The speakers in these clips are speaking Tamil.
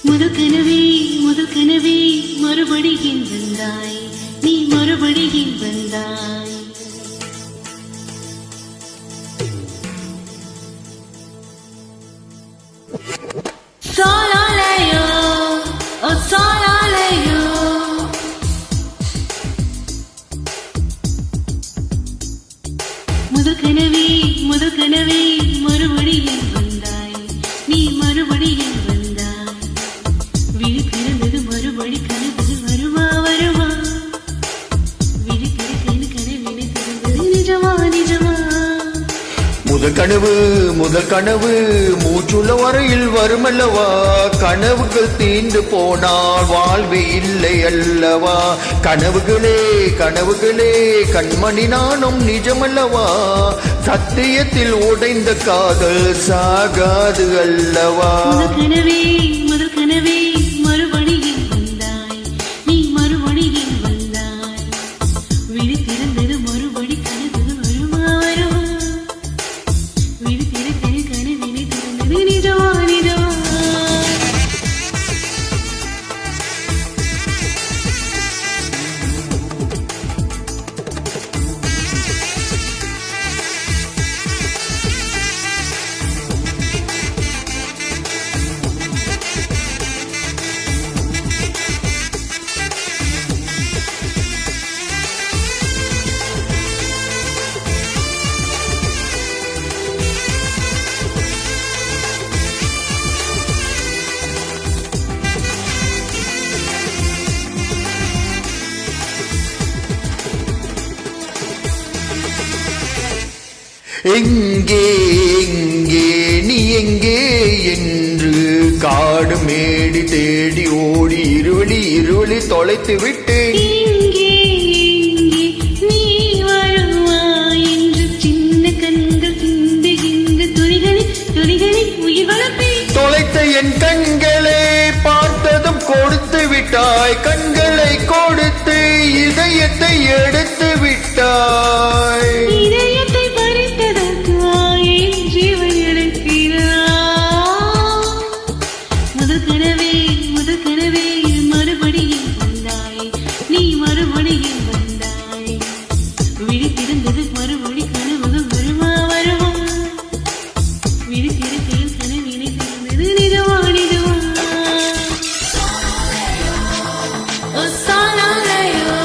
முதல் கனவே மறுபடியும் வந்தாய், நீ மறுபடியும் வந்தாய். சாலாலையோ ஓ சாலாலையோ, முதல் கனவே மறுபடியும் வந்தாய், நீ மறுபடியும் வந்தாய். விழி பிறந்தது மறுபடி கனவு வருமா வருமா, விழி பிறந்தது கனவினை திறந்தது நிஜமா நிஜமா. முதல் கனவு மூச்சுள்ள வரையில் வருமல்லவா, கனவுகள் தீண்டு போனால் வாழ்வே இல்லை அல்லவா. கனவுகளே கண்மணி நானும் நிஜமல்லவா, சத்தியத்தில் உடைந்த காதல் சாகாது அல்லவா. முதல் கனவே மறுபடியும் வந்தாய், நீ மறுபடியும் வந்தாய். விழி திறந்தது மறுபடி கனவு வருமா வருமா, விழி திறந்தது கனவினை திறந்தது நிஜமா நிஜமா. எங்கே நீ எங்கே என்று காடு மேடி தேடி ஓடி இருவழி தொலைத்து விட்டேன். நீ வருவாய் என்று சின்ன கண்கள் சிந்துகின்ற துளிகளில் உயிர் வளர்ப்பே. தொலைத்த என் கண்களை பார்த்ததும் கொடுத்து விட்டாய், கண்களை கொடுத்து இதயத்தை எடுத்து விட்டாய். இதயத்தை பறித்ததற்காய் என் ஜீவன் எடுக்கிறாய். முதல் கனவே மறுபடியும் வந்தாய், நீ மறுபடியும் வந்தாய். விழி திறந்தது மறுபடி கனவுகள் வருமா வருமா, விழி திறக்கையில் கனவினை திறந்தது நிஜமா நிஜமா. ஓ சாலாலையோ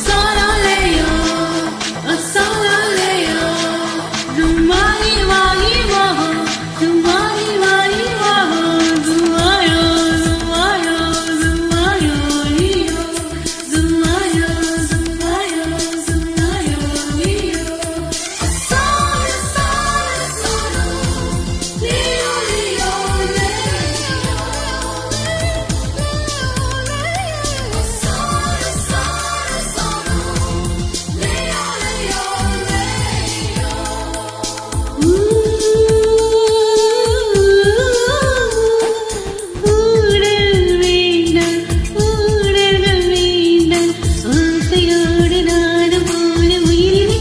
சாலாலையோ ஓ சாலாலையோ, துமாரி வாரி வாஹோ, துமாரி வாரி வாஹோ, துமாயோ துமாயோ துமாயோ லியோ, துமாயோ துமாயோ துமாயோ லியோ. சாலா சாலா சாலா லியோ லியோ லியோ, சாலா சாலா சாலா லியோ லியோ லியோ. ஊடல்கள் வேண்டாம் ஓசையோடு நானும் போன உயிரினை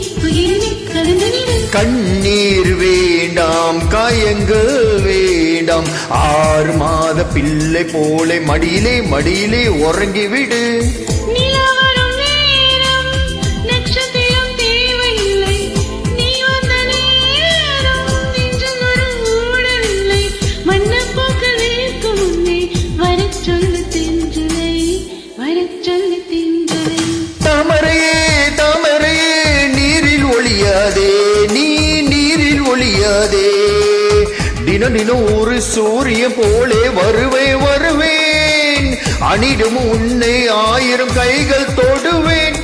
கலந்து நின்று. கண்ணீர் வேண்டாம் காயங்கள் வேண்டாம், 6 மாத பிள்ளை போல மடியிலே உறங்கிவிடு. நிலவரும் நேரம் நட்சத்திரம் தேவையில்லை, நீ வந்த நேரம் நெஞ்சில் ஒரு ஊடவில்லை. மன்னப்போக்கள் வேர்க்கும் முன்னே வரச் சொல்லு தென்றலை, வரச் சொல்லு தென்றலை. தாமரையே நீரில் ஒளியாதே, நீ நீரில் ஒளியாதே. தினம் ஒரு சூரியன் போலே வருவேன், அணிடும் உன்னை 1000 கைகள் தொடுவேன்.